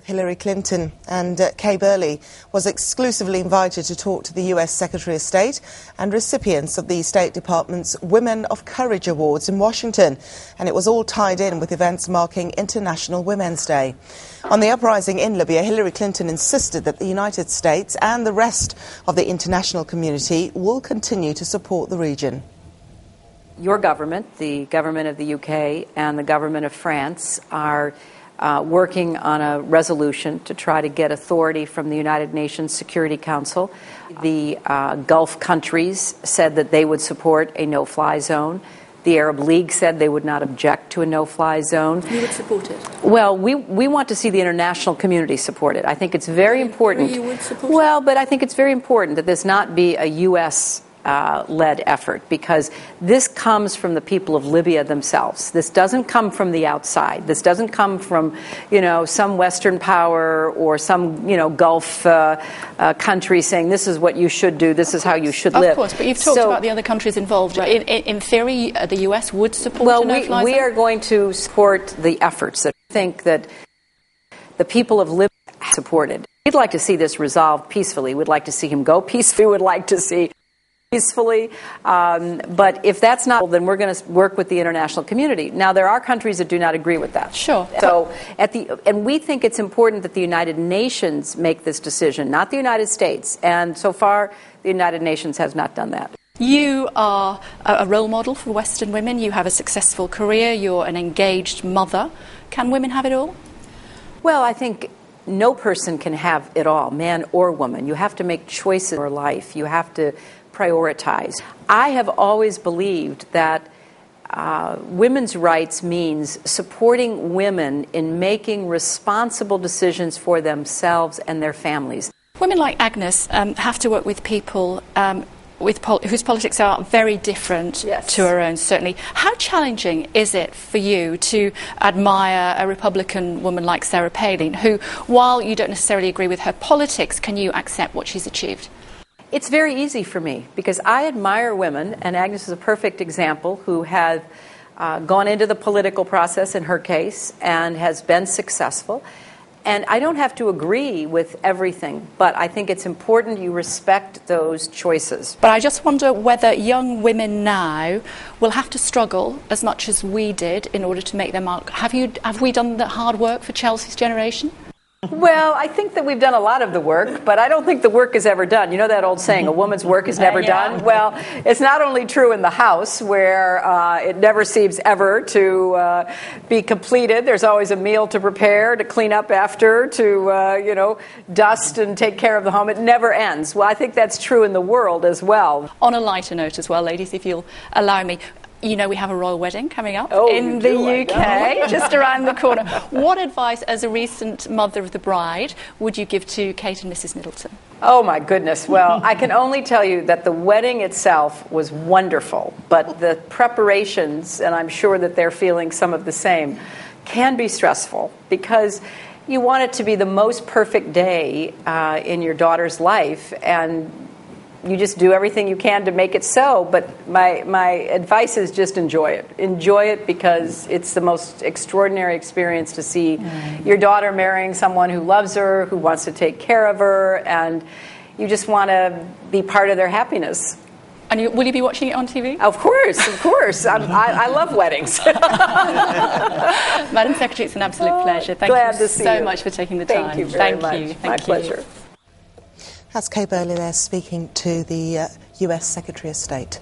Hilary Clinton, and Kay Burley was exclusively invited to talk to the US Secretary of State and recipients of the State Department's Women of Courage Awards in Washington, and it was all tied in with events marking International Women's Day. On the uprising in Libya, Hilary Clinton insisted that the United States and the rest of the international community will continue to support the region. Your government, the government of the UK and the government of France are working on a resolution to try to get authority from the United Nations Security Council. The Gulf countries said that they would support a no-fly zone. The Arab League said they would not object to a no-fly zone. You would support it? Well, we want to see the international community support it. I think it's very important. You would support well, but I think it's very important that this not be a U.S. led effort, because this comes from the people of Libya themselves. This doesn't come from the outside. This doesn't come from, some Western power or some, Gulf country saying this is what you should do, this is how you should live. Of course, but you've talked about the other countries involved. Right. In theory, the US would support a no-fly zone? We are going to support the efforts that I think that the people of Libya supported. We'd like to see this resolved peacefully. We'd like to see him go peacefully. We'd like to see peacefully, but if that's not, then we're going to work with the international community. Now, there are countries that do not agree with that. Sure. So, and we think it's important that the United Nations make this decision, not the United States. And so far, the United Nations has not done that. You are a role model for Western women. You have a successful career. You're an engaged mother. Can women have it all? Well, I think no person can have it all, man or woman. You have to make choices in your life. You have to prioritize. I have always believed that women's rights means supporting women in making responsible decisions for themselves and their families. Women like Agnes have to work with people whose politics are very different to her own, certainly. How challenging is it for you to admire a Republican woman like Sarah Palin, who, while you don't necessarily agree with her politics, can you accept what she's achieved? It's very easy for me because I admire women, and Agnes is a perfect example, who have gone into the political process in her case and has been successful. And I don't have to agree with everything, but I think it's important you respect those choices. But I just wonder whether young women now will have to struggle as much as we did in order to make their mark. Have we done the hard work for Chelsea's generation? Well, I think that we've done a lot of the work, but I don't think the work is ever done. You know that old saying, a woman's work is never done? Well, it's not only true in the house, where it never seems ever to be completed. There's always a meal to prepare, to clean up after, to, dust and take care of the home. It never ends. Well, I think that's true in the world as well. On a lighter note as well, ladies, if you'll allow me. We have a royal wedding coming up in the UK, just around the corner. What advice, as a recent mother of the bride, would you give to Kate and Mrs. Middleton? Oh, my goodness. Well, I can only tell you that the wedding itself was wonderful, but the preparations, and I'm sure that they're feeling some of the same, can be stressful because you want it to be the most perfect day in your daughter's life, and you just do everything you can to make it so. But my advice is just enjoy it. Enjoy it because it's the most extraordinary experience to see your daughter marrying someone who loves her, who wants to take care of her, and you just want to be part of their happiness. And will you be watching it on TV? Of course, of course. I love weddings. Madam Secretary, it's an absolute pleasure. Thank you so much for taking the time. Thank you very much. Thank My pleasure. That's Kay Burley there speaking to the US Secretary of State.